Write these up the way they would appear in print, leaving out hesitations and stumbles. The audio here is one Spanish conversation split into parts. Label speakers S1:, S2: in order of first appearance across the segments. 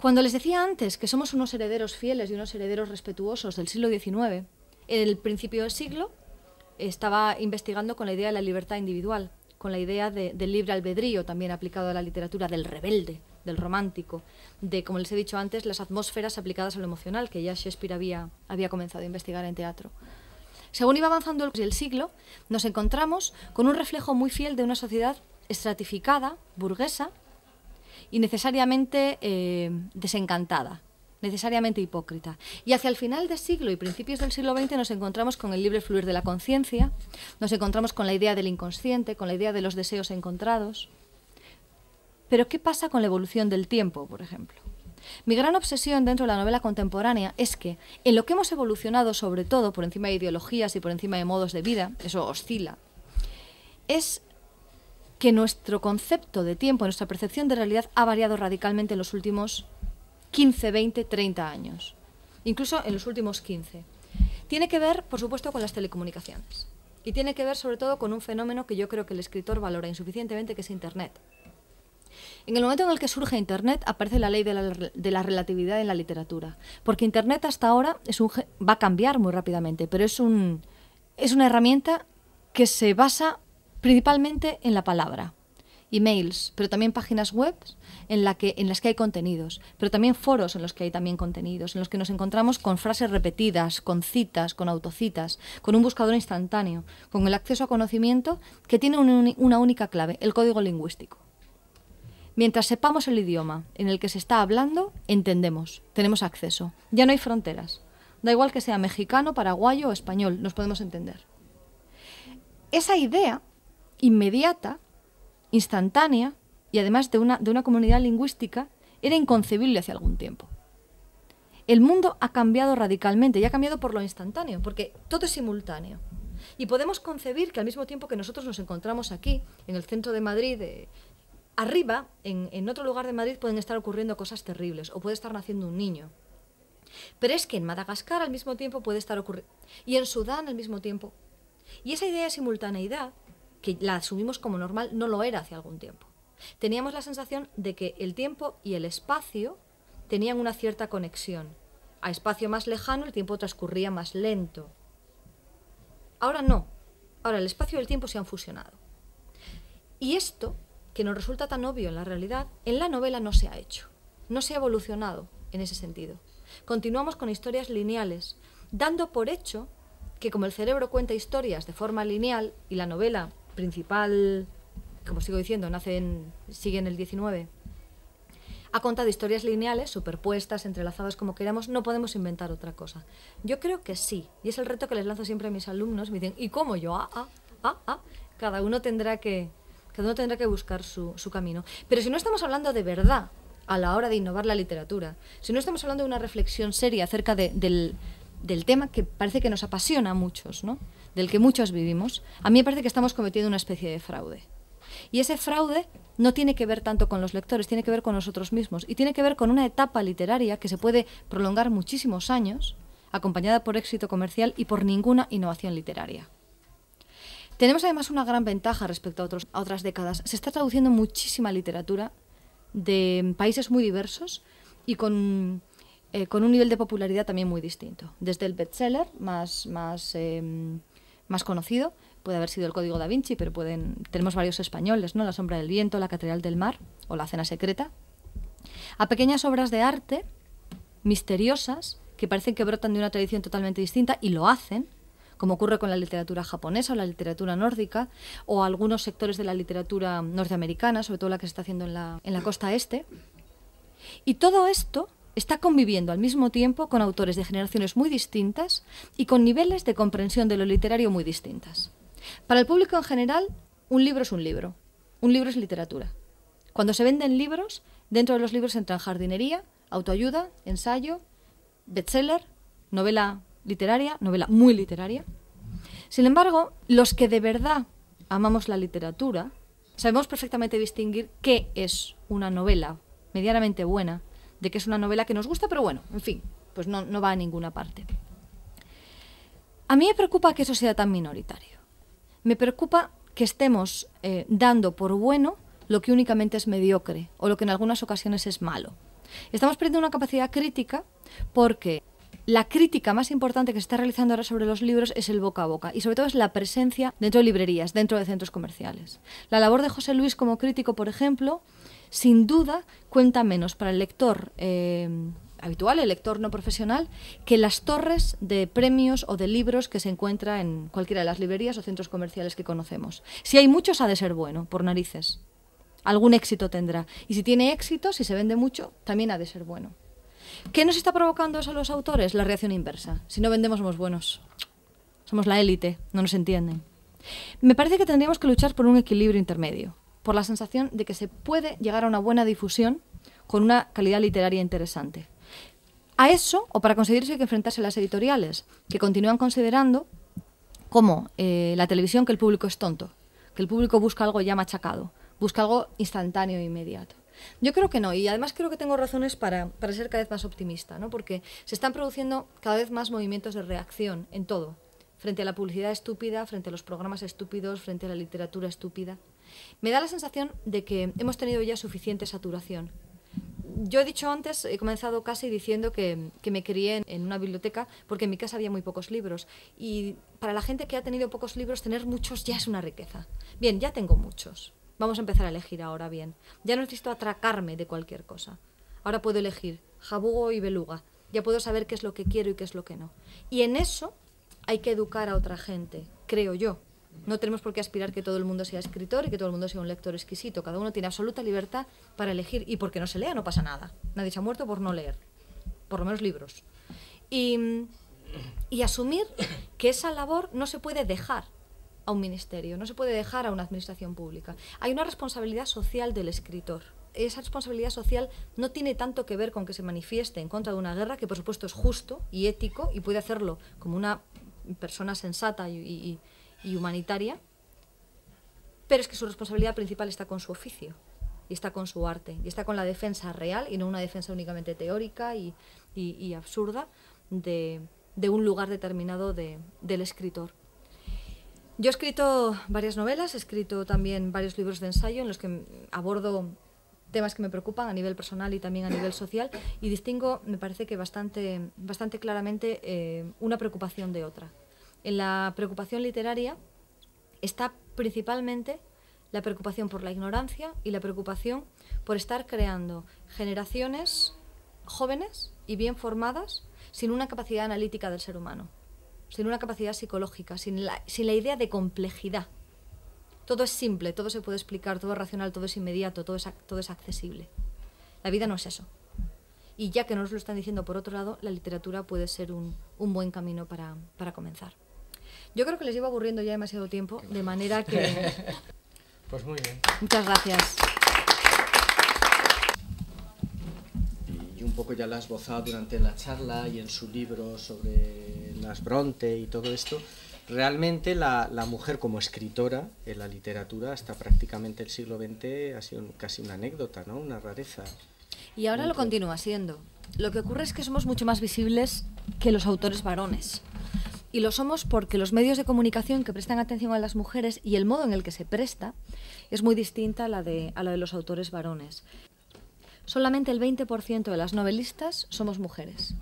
S1: Cuando les decía antes que somos unos herederos fieles y unos herederos respetuosos del siglo XIX, en el principio del siglo estaba investigando con la idea de la libertad individual, con la idea del libre albedrío también aplicado a la literatura, del rebelde, del romántico, de, como les he dicho antes, las atmósferas aplicadas a lo emocional, que ya Shakespeare había comenzado a investigar en teatro. Según iba avanzando el siglo, nos encontramos con un reflejo muy fiel de una sociedad estratificada, burguesa, y necesariamente desencantada, necesariamente hipócrita. Y hacia el final del siglo y principios del siglo XX nos encontramos con el libre fluir de la conciencia, nos encontramos con la idea del inconsciente, con la idea de los deseos encontrados. Pero ¿qué pasa con la evolución del tiempo, por ejemplo? Mi gran obsesión dentro de la novela contemporánea es que en lo que hemos evolucionado, sobre todo por encima de ideologías y por encima de modos de vida, eso oscila, es que nuestro concepto de tiempo, nuestra percepción de realidad ha variado radicalmente en los últimos 15, 20, 30 años, incluso en los últimos 15. Tiene que ver, por supuesto, con las telecomunicaciones y tiene que ver sobre todo con un fenómeno que yo creo que el escritor valora insuficientemente, que es Internet. En el momento en el que surge Internet aparece la ley de la relatividad en la literatura, porque Internet hasta ahora va a cambiar muy rápidamente, pero es una herramienta que se basa principalmente en la palabra. Emails, pero también páginas web en las que hay contenidos, pero también foros en los que hay también contenidos, en los que nos encontramos con frases repetidas, con citas, con autocitas, con un buscador instantáneo, con el acceso a conocimiento que tiene una única clave, el código lingüístico. Mientras sepamos el idioma en el que se está hablando, entendemos, tenemos acceso. Ya no hay fronteras. Da igual que sea mexicano, paraguayo o español, nos podemos entender. Esa idea inmediata, instantánea y además de una comunidad lingüística era inconcebible hace algún tiempo. El mundo ha cambiado radicalmente y ha cambiado por lo instantáneo, porque todo es simultáneo. Y podemos concebir que al mismo tiempo que nosotros nos encontramos aquí, en el centro de Madrid, arriba, en otro lugar de Madrid, pueden estar ocurriendo cosas terribles o puede estar naciendo un niño. Pero es que en Madagascar al mismo tiempo puede estar ocurriendo, y en Sudán al mismo tiempo. Y esa idea de simultaneidad, que la asumimos como normal, no lo era hace algún tiempo. Teníamos la sensación de que el tiempo y el espacio tenían una cierta conexión. A espacio más lejano el tiempo transcurría más lento. Ahora no. Ahora el espacio y el tiempo se han fusionado. Y esto, que nos resulta tan obvio en la realidad, en la novela no se ha hecho. No se ha evolucionado en ese sentido. Continuamos con historias lineales, dando por hecho que como el cerebro cuenta historias de forma lineal y la novela principal, como sigo diciendo, sigue en el 19, ha contado historias lineales, superpuestas, entrelazadas como queramos, no podemos inventar otra cosa. Yo creo que sí, y es el reto que les lanzo siempre a mis alumnos. Me dicen, ¿y cómo yo? Cada uno tendrá que buscar su camino. Pero si no estamos hablando de verdad a la hora de innovar la literatura, si no estamos hablando de una reflexión seria acerca del tema que parece que nos apasiona a muchos, ¿no? Del que muchos vivimos, a mí me parece que estamos cometiendo una especie de fraude. Y ese fraude no tiene que ver tanto con los lectores, tiene que ver con nosotros mismos y tiene que ver con una etapa literaria que se puede prolongar muchísimos años, acompañada por éxito comercial y por ninguna innovación literaria. Tenemos además una gran ventaja respecto a otras décadas. Se está traduciendo muchísima literatura de países muy diversos y con un nivel de popularidad también muy distinto. Desde el bestseller más conocido, puede haber sido El Código da Vinci, pero tenemos varios españoles, ¿no? La Sombra del Viento, La Catedral del Mar o La Cena Secreta, a pequeñas obras de arte misteriosas que parecen que brotan de una tradición totalmente distinta y lo hacen, como ocurre con la literatura japonesa o la literatura nórdica o algunos sectores de la literatura norteamericana, sobre todo la que se está haciendo en la costa este. Y todo esto está conviviendo al mismo tiempo con autores de generaciones muy distintas y con niveles de comprensión de lo literario muy distintas. Para el público en general, un libro es un libro es literatura. Cuando se venden libros, dentro de los libros entran jardinería, autoayuda, ensayo, bestseller, novela literaria, novela muy literaria. Sin embargo, los que de verdad amamos la literatura, sabemos perfectamente distinguir qué es una novela medianamente buena de que es una novela que nos gusta, pero bueno, en fin, pues no va a ninguna parte. A mí me preocupa que eso sea tan minoritario. Me preocupa que estemos dando por bueno lo que únicamente es mediocre o lo que en algunas ocasiones es malo. Estamos perdiendo una capacidad crítica porque la crítica más importante que se está realizando ahora sobre los libros es el boca a boca y sobre todo es la presencia dentro de librerías, dentro de centros comerciales. La labor de José Luis como crítico, por ejemplo, sin duda cuenta menos para el lector habitual, el lector no profesional, que las torres de premios o de libros que se encuentra en cualquiera de las librerías o centros comerciales que conocemos. Si hay muchos, ha de ser bueno, por narices. Algún éxito tendrá. Y si tiene éxito, si se vende mucho, también ha de ser bueno. ¿Qué nos está provocando eso a los autores? La reacción inversa. Si no vendemos, somos buenos. Somos la élite, no nos entienden. Me parece que tendríamos que luchar por un equilibrio intermedio, por la sensación de que se puede llegar a una buena difusión con una calidad literaria interesante. A eso, o para conseguir eso, hay que enfrentarse a las editoriales, que continúan considerando como la televisión que el público es tonto, que el público busca algo ya machacado, busca algo instantáneo e inmediato. Yo creo que no, y además creo que tengo razones para ser cada vez más optimista, ¿no? Porque se están produciendo cada vez más movimientos de reacción en todo, frente a la publicidad estúpida, frente a los programas estúpidos, frente a la literatura estúpida. Me da la sensación de que hemos tenido ya suficiente saturación. Yo he dicho antes, he comenzado casi diciendo que me crié en una biblioteca porque en mi casa había muy pocos libros. Y para la gente que ha tenido pocos libros, tener muchos ya es una riqueza. Bien, ya tengo muchos. Vamos a empezar a elegir ahora bien. Ya no necesito atracarme de cualquier cosa. Ahora puedo elegir jabugo y beluga. Ya puedo saber qué es lo que quiero y qué es lo que no. Y en eso hay que educar a otra gente, creo yo. No tenemos por qué aspirar que todo el mundo sea escritor y que todo el mundo sea un lector exquisito. Cada uno tiene absoluta libertad para elegir. Y porque no se lea no pasa nada. Nadie se ha muerto por no leer. Por lo menos libros. Y asumir que esa labor no se puede dejar a un ministerio, no se puede dejar a una administración pública. Hay una responsabilidad social del escritor. Esa responsabilidad social no tiene tanto que ver con que se manifieste en contra de una guerra, que por supuesto es justo y ético y puede hacerlo como una persona sensata y humanitaria, pero es que su responsabilidad principal está con su oficio y está con su arte y está con la defensa real y no una defensa únicamente teórica y absurda de un lugar determinado del escritor. Yo he escrito varias novelas, he escrito también varios libros de ensayo en los que abordo temas que me preocupan a nivel personal y también a nivel social, y distingo, me parece que bastante claramente, una preocupación de otra. En la preocupación literaria está principalmente la preocupación por la ignorancia y la preocupación por estar creando generaciones jóvenes y bien formadas sin una capacidad analítica del ser humano, sin una capacidad psicológica, sin la idea de complejidad. Todo es simple, todo se puede explicar, todo es racional, todo es inmediato, todo es accesible. La vida no es eso. Y ya que nos lo están diciendo por otro lado, la literatura puede ser un buen camino para comenzar. Yo creo que les llevo aburriendo ya demasiado tiempo, de manera que...
S2: Pues muy bien.
S1: Muchas gracias.
S2: Y un poco ya la has esbozado durante la charla y en su libro sobre las Bronte y todo esto. Realmente la mujer como escritora en la literatura hasta prácticamente el siglo XX ha sido casi una anécdota, ¿no? Una rareza.
S1: Y ahora lo continúa siendo. Lo que ocurre es que somos mucho más visibles que los autores varones. Y lo somos porque los medios de comunicación que prestan atención a las mujeres y el modo en el que se presta es muy distinta a la de los autores varones. Solamente el 20% de las novelistas somos mujeres.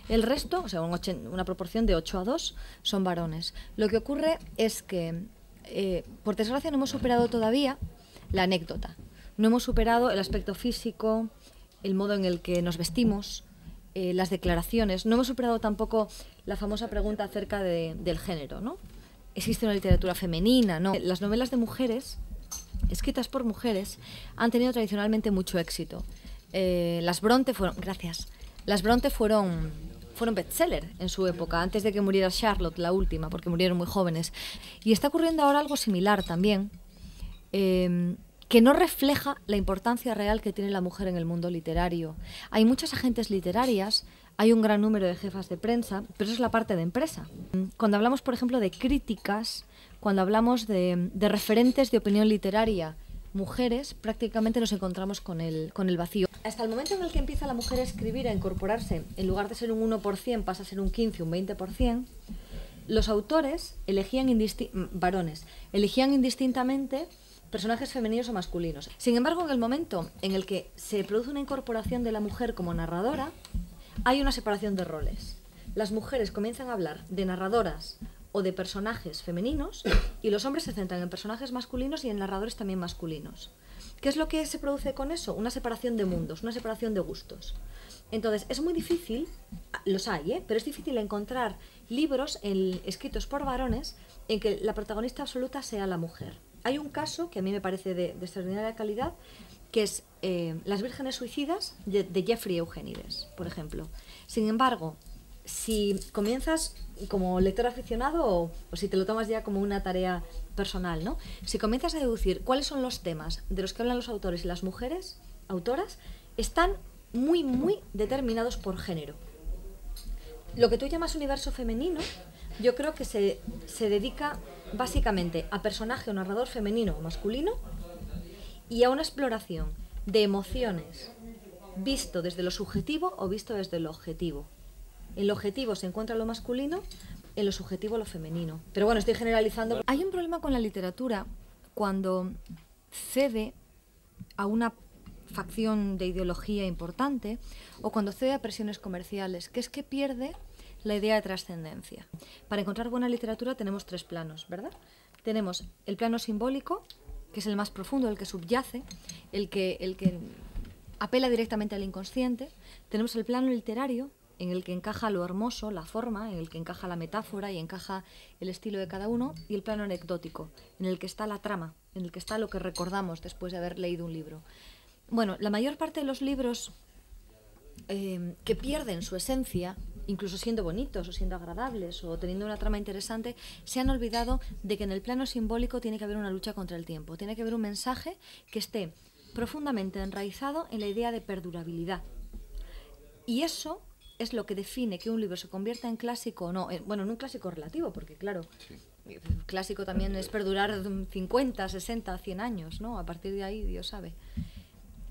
S1: El resto, o sea, una proporción de 8-2, son varones. Lo que ocurre es que, por desgracia, no hemos superado todavía la anécdota. No hemos superado el aspecto físico, el modo en el que nos vestimos, las declaraciones. No hemos superado tampoco la famosa pregunta acerca del género, ¿no? ¿Existe una literatura femenina? No. Las novelas de mujeres, escritas por mujeres, han tenido tradicionalmente mucho éxito. Las Bronte fueron... Gracias. Las Bronte fueron bestseller en su época, antes de que muriera Charlotte, la última, porque murieron muy jóvenes. Y está ocurriendo ahora algo similar también, que no refleja la importancia real que tiene la mujer en el mundo literario. Hay muchas agentes literarias, hay un gran número de jefas de prensa, pero eso es la parte de empresa. Cuando hablamos, por ejemplo, de críticas, cuando hablamos de referentes de opinión literaria, mujeres, prácticamente nos encontramos con el vacío. Hasta el momento en el que empieza la mujer a escribir, a incorporarse, en lugar de ser un 1%, pasa a ser un 15, un 20%, los autores varones, elegían indistintamente personajes femeninos o masculinos. Sin embargo, en el momento en el que se produce una incorporación de la mujer como narradora, hay una separación de roles. Las mujeres comienzan a hablar de narradoras o de personajes femeninos y los hombres se centran en personajes masculinos y en narradores también masculinos. ¿Qué es lo que se produce con eso? Una separación de mundos, una separación de gustos. Entonces, es muy difícil, los hay, pero es difícil encontrar libros escritos por varones en que la protagonista absoluta sea la mujer. Hay un caso que a mí me parece de extraordinaria calidad, que es Las vírgenes suicidas de Jeffrey Eugenides, por ejemplo. Sin embargo, si comienzas como lector aficionado o si te lo tomas ya como una tarea personal, ¿no? Si comienzas a deducir cuáles son los temas de los que hablan los autores y las mujeres autoras, están muy, muy determinados por género. Lo que tú llamas universo femenino, yo creo que se dedica básicamente a personaje o narrador femenino o masculino y a una exploración de emociones visto desde lo subjetivo o visto desde lo objetivo. En lo objetivo se encuentra lo masculino, en lo subjetivo lo femenino. Pero bueno, estoy generalizando. Hay un problema con la literatura cuando cede a una facción de ideología importante o cuando cede a presiones comerciales, que es que pierde la idea de trascendencia. Para encontrar buena literatura tenemos tres planos, ¿verdad? Tenemos el plano simbólico, que es el más profundo, el que subyace, el que apela directamente al inconsciente. Tenemos el plano literario, en el que encaja lo hermoso, la forma, en el que encaja la metáfora y encaja el estilo de cada uno, y el plano anecdótico, en el que está la trama, en el que está lo que recordamos después de haber leído un libro. Bueno, la mayor parte de los libros que pierden su esencia, incluso siendo bonitos o siendo agradables o teniendo una trama interesante, se han olvidado de que en el plano simbólico tiene que haber una lucha contra el tiempo, tiene que haber un mensaje que esté profundamente enraizado en la idea de perdurabilidad. Y eso es lo que define que un libro se convierta en clásico o no. Bueno, en un clásico relativo, porque claro, sí, clásico también es perdurar 50, 60, 100 años, ¿no? A partir de ahí, Dios sabe.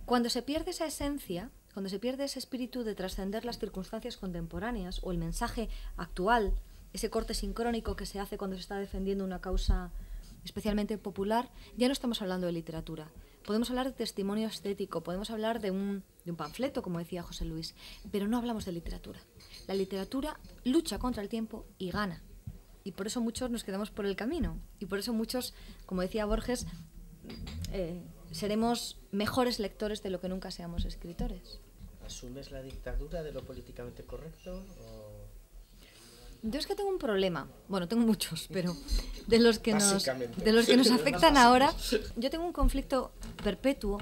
S1: Cuando se pierde esa esencia, cuando se pierde ese espíritu de trascender las circunstancias contemporáneas o el mensaje actual, ese corte sincrónico que se hace cuando se está defendiendo una causa especialmente popular, ya no estamos hablando de literatura. Podemos hablar de testimonio estético, podemos hablar de un panfleto, como decía José Luis, pero no hablamos de literatura. La literatura lucha contra el tiempo y gana. Y por eso muchos nos quedamos por el camino. Y por eso muchos, como decía Borges, seremos mejores lectores de lo que nunca seamos escritores.
S2: ¿Asumes la dictadura de lo políticamente correcto?
S1: Yo es que tengo un problema, bueno, tengo muchos, pero de los que nos afectan ahora, yo tengo un conflicto perpetuo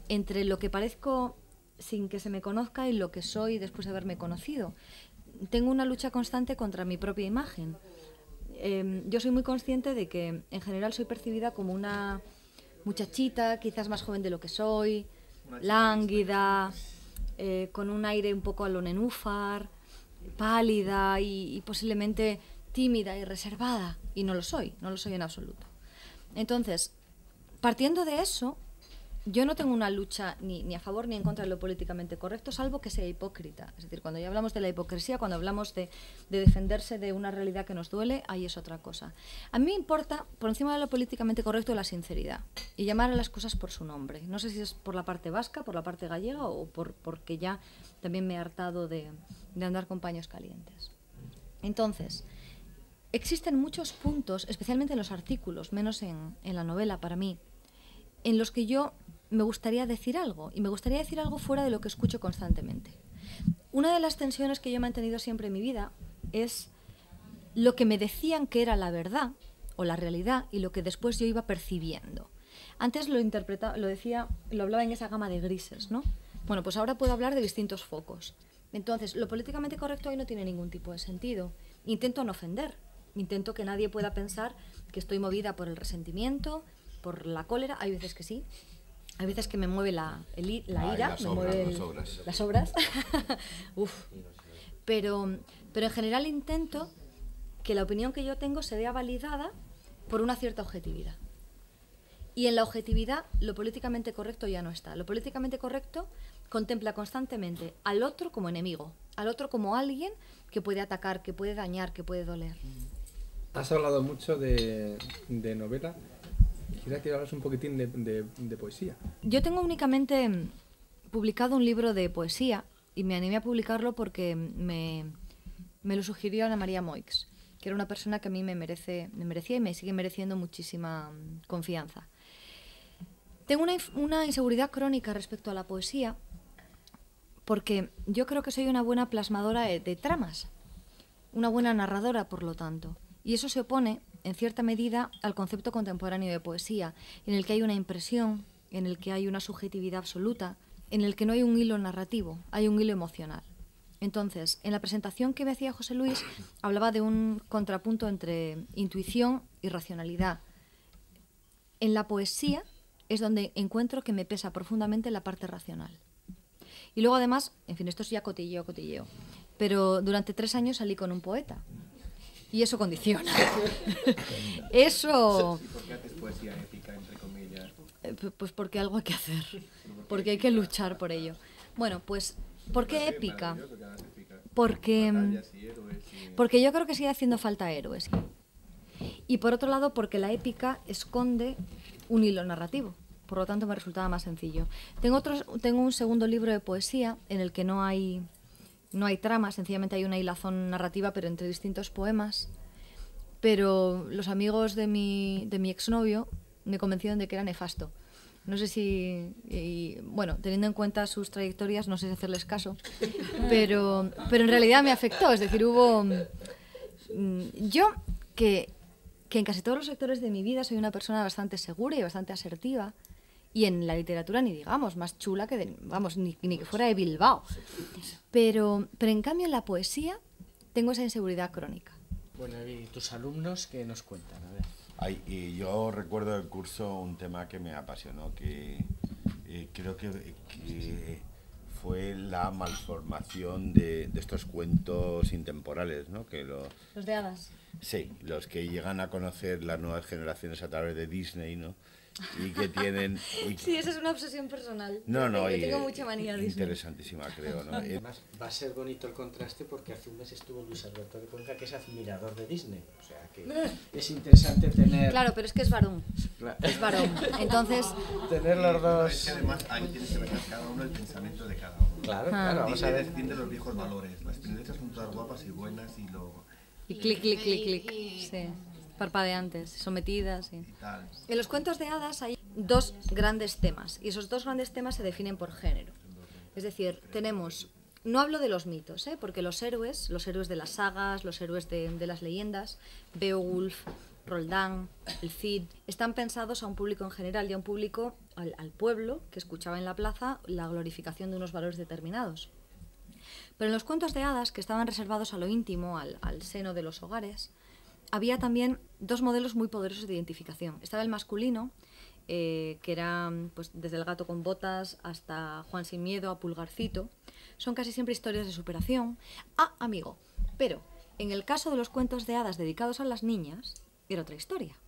S1: entre lo que parezco sin que se me conozca y lo que soy después de haberme conocido. Tengo una lucha constante contra mi propia imagen. Yo soy muy consciente de que en general soy percibida como una muchachita, quizás más joven de lo que soy, lánguida, con un aire un poco a lo nenúfar, pálida y posiblemente tímida y reservada, y no lo soy en absoluto. Entonces, partiendo de eso, yo no tengo una lucha ni a favor ni en contra de lo políticamente correcto, salvo que sea hipócrita. Es decir, cuando ya hablamos de la hipocresía, cuando hablamos de defenderse de una realidad que nos duele, ahí es otra cosa. A mí me importa, por encima de lo políticamente correcto, la sinceridad y llamar a las cosas por su nombre. No sé si es por la parte vasca, por la parte gallega o porque ya también me he hartado de andar con paños calientes. Entonces, existen muchos puntos, especialmente en los artículos, menos en la novela para mí, en los que yo me gustaría decir algo, y me gustaría decir algo fuera de lo que escucho constantemente. Una de las tensiones que yo he mantenido siempre en mi vida es lo que me decían que era la verdad o la realidad y lo que después yo iba percibiendo. Antes lo hablaba en esa gama de grises, ¿no? Bueno, pues ahora puedo hablar de distintos focos. Entonces, lo políticamente correcto hoy no tiene ningún tipo de sentido. Intento no ofender, intento que nadie pueda pensar que estoy movida por el resentimiento, por la cólera. Hay veces que sí. Hay veces que me mueve la ira, las obras. Uf. Pero en general intento que la opinión que yo tengo se vea validada por una cierta objetividad. Y en la objetividad lo políticamente correcto ya no está. Lo políticamente correcto contempla constantemente al otro como enemigo, al otro como alguien que puede atacar, que puede dañar, que puede doler.
S3: Has hablado mucho de novela. Quisiera que hablas un poquitín de poesía.
S1: Yo tengo únicamente publicado un libro de poesía y me animé a publicarlo porque me lo sugirió Ana María Moix, que era una persona que a mí me merecía y me sigue mereciendo muchísima confianza. Tengo una inseguridad crónica respecto a la poesía porque yo creo que soy una buena plasmadora de tramas, una buena narradora, por lo tanto. Y eso se opone, en cierta medida, al concepto contemporáneo de poesía, en el que hay una impresión, en el que hay una subjetividad absoluta, en el que no hay un hilo narrativo, hay un hilo emocional. Entonces, en la presentación que me hacía José Luis, hablaba de un contrapunto entre intuición y racionalidad. En la poesía es donde encuentro que me pesa profundamente la parte racional. Y luego además, en fin, esto es ya cotilleo, pero durante 3 años salí con un poeta. Y eso condiciona. Eso...
S4: ¿Y por qué haces poesía épica, entre comillas?
S1: Pues porque algo hay que hacer. Porque hay que luchar por ello. Bueno, pues, ¿por qué épica? Porque yo creo que sigue haciendo falta héroes. Y por otro lado, porque la épica esconde un hilo narrativo. Por lo tanto, me resultaba más sencillo. Tengo un segundo libro de poesía en el que no hay trama, sencillamente hay una hilazón narrativa, pero entre distintos poemas. Pero los amigos de mi exnovio me convencieron de que era nefasto. No sé si... bueno, teniendo en cuenta sus trayectorias, no sé si hacerles caso. Pero en realidad me afectó. Es decir, hubo... Yo, que en casi todos los sectores de mi vida soy una persona bastante segura y bastante asertiva, y en la literatura ni digamos, más chula que ni que fuera de Bilbao. Pero en cambio en la poesía tengo esa inseguridad crónica.
S2: Bueno, ¿y tus alumnos qué nos cuentan? A ver.
S5: Y yo recuerdo del curso un tema que me apasionó, que creo que fue la malformación de estos cuentos intemporales, ¿no?
S1: Los de hadas.
S5: Sí, los que llegan a conocer las nuevas generaciones a través de Disney, ¿no? Y que tienen...
S1: Sí, esa es una obsesión personal.
S5: No,
S1: yo tengo mucha manía de Disney.
S5: Interesantísima, creo, ¿no?
S2: Además, va a ser bonito el contraste porque hace un mes estuvo Luis Alberto de Cuenca, que es admirador de Disney. O sea, que es interesante tener...
S1: Claro, pero es que es varón. Es varón. Entonces...
S2: tener los dos...
S4: Es que además ahí tienes que ver cada uno el pensamiento de cada uno.
S2: Claro, vamos a ver.
S4: Defiende los viejos valores. Las princesas son todas guapas y buenas y luego...
S1: Y clic, clic, clic, clic. Sí. Parpadeantes, sometidas. Sí. En los cuentos de hadas hay 2 grandes temas, y esos 2 grandes temas se definen por género. Es decir, tenemos, no hablo de los mitos, porque los héroes de las sagas, los héroes de las leyendas, Beowulf, Roldán, el Cid, están pensados a un público en general y a un público, al pueblo, que escuchaba en la plaza la glorificación de unos valores determinados. Pero en los cuentos de hadas, que estaban reservados a lo íntimo, al seno de los hogares, había también 2 modelos muy poderosos de identificación. Estaba el masculino, que era pues, desde el gato con botas hasta Juan sin miedo a Pulgarcito. Son casi siempre historias de superación. Amigo, pero en el caso de los cuentos de hadas dedicados a las niñas, era otra historia.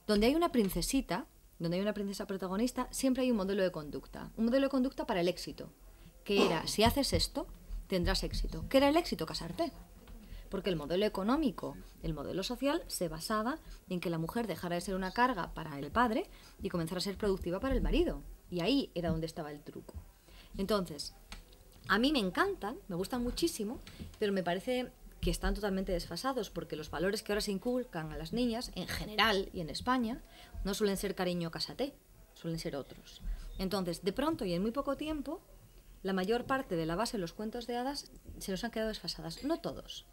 S1: Donde hay una princesita, donde hay una princesa protagonista, siempre hay un modelo de conducta. Un modelo de conducta para el éxito, que era, si haces esto, tendrás éxito. ¿Qué era el éxito? Casarte. Porque el modelo económico, el modelo social, se basaba en que la mujer dejara de ser una carga para el padre y comenzara a ser productiva para el marido. Y ahí era donde estaba el truco. Entonces, a mí me encantan, me gustan muchísimo, pero me parece que están totalmente desfasados, porque los valores que ahora se inculcan a las niñas, en general y en España, no suelen ser cariño, cásate, suelen ser otros. Entonces, de pronto y en muy poco tiempo, la mayor parte de la base de los cuentos de hadas se nos han quedado desfasadas. No todos.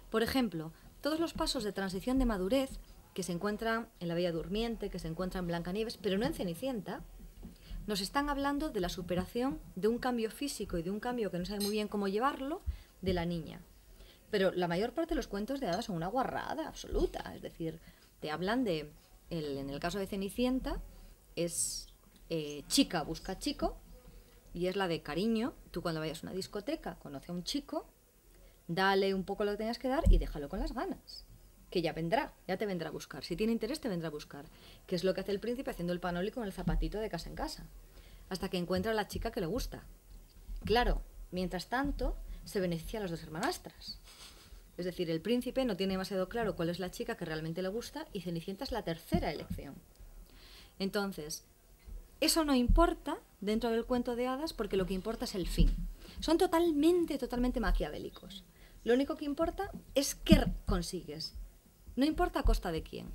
S1: Por ejemplo, todos los pasos de transición de madurez que se encuentran en La Bella Durmiente, que se encuentran en Blancanieves, pero no en Cenicienta, nos están hablando de la superación de un cambio físico y de un cambio que no sabe muy bien cómo llevarlo de la niña. Pero la mayor parte de los cuentos de hadas son una guarrada absoluta. Es decir, te hablan de, en el caso de Cenicienta, es chica busca chico, y es la de cariño. Tú cuando vayas a una discoteca, conoce a un chico, dale un poco lo que tengas que dar y déjalo con las ganas. Que ya vendrá, ya te vendrá a buscar. Si tiene interés, te vendrá a buscar. Que es lo que hace el príncipe haciendo el panoli con el zapatito de casa en casa. Hasta que encuentra a la chica que le gusta. Claro, mientras tanto, se beneficia a las 2 hermanastras. Es decir, el príncipe no tiene demasiado claro cuál es la chica que realmente le gusta y Cenicienta es la tercera elección. Entonces, eso no importa dentro del cuento de hadas porque lo que importa es el fin. Son totalmente maquiavélicos. Lo único que importa es qué consigues. No importa a costa de quién.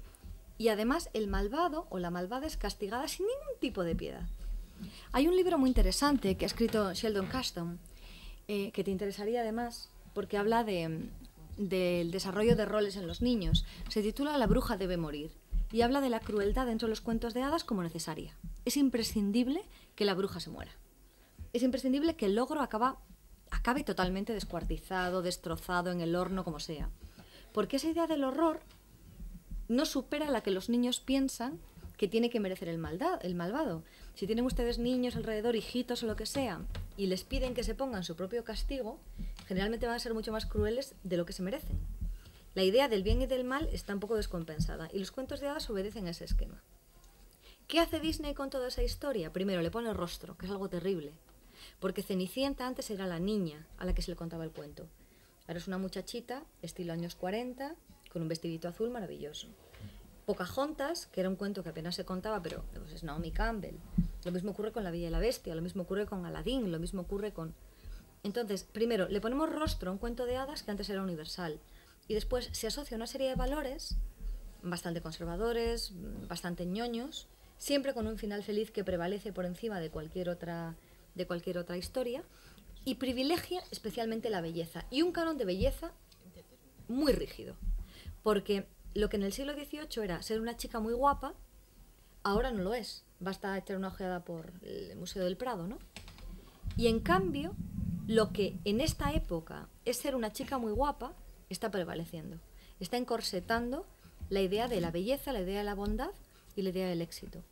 S1: Y además el malvado o la malvada es castigada sin ningún tipo de piedad. Hay un libro muy interesante que ha escrito Sheldon Caston, que te interesaría además, porque habla del desarrollo de roles en los niños. Se titula La bruja debe morir y habla de la crueldad dentro de los cuentos de hadas como necesaria. Es imprescindible que la bruja se muera. Es imprescindible que el logro acabe totalmente descuartizado, destrozado, en el horno, como sea. Porque esa idea del horror no supera la que los niños piensan que tiene que merecer el malvado. Si tienen ustedes niños alrededor, hijitos o lo que sea, y les piden que se pongan su propio castigo, generalmente van a ser mucho más crueles de lo que se merecen. La idea del bien y del mal está un poco descompensada, y los cuentos de hadas obedecen a ese esquema. ¿Qué hace Disney con toda esa historia? Primero, le pone rostro, que es algo terrible, porque Cenicienta antes era la niña a la que se le contaba el cuento. Ahora es una muchachita, estilo años 40, con un vestidito azul maravilloso. Pocahontas, que era un cuento que apenas se contaba, pero pues es Naomi Campbell. Lo mismo ocurre con La Bella y la Bestia, lo mismo ocurre con Aladín, lo mismo ocurre con... Entonces, primero, le ponemos rostro a un cuento de hadas que antes era universal. Y después se asocia a una serie de valores bastante conservadores, bastante ñoños, siempre con un final feliz que prevalece por encima de cualquier otra historia, y privilegia especialmente la belleza. Y un canon de belleza muy rígido. Porque lo que en el siglo XVIII era ser una chica muy guapa, ahora no lo es. Basta echar una ojeada por el Museo del Prado, ¿no? Y en cambio, lo que en esta época es ser una chica muy guapa, está prevaleciendo. Está encorsetando la idea de la belleza, la idea de la bondad y la idea del éxito.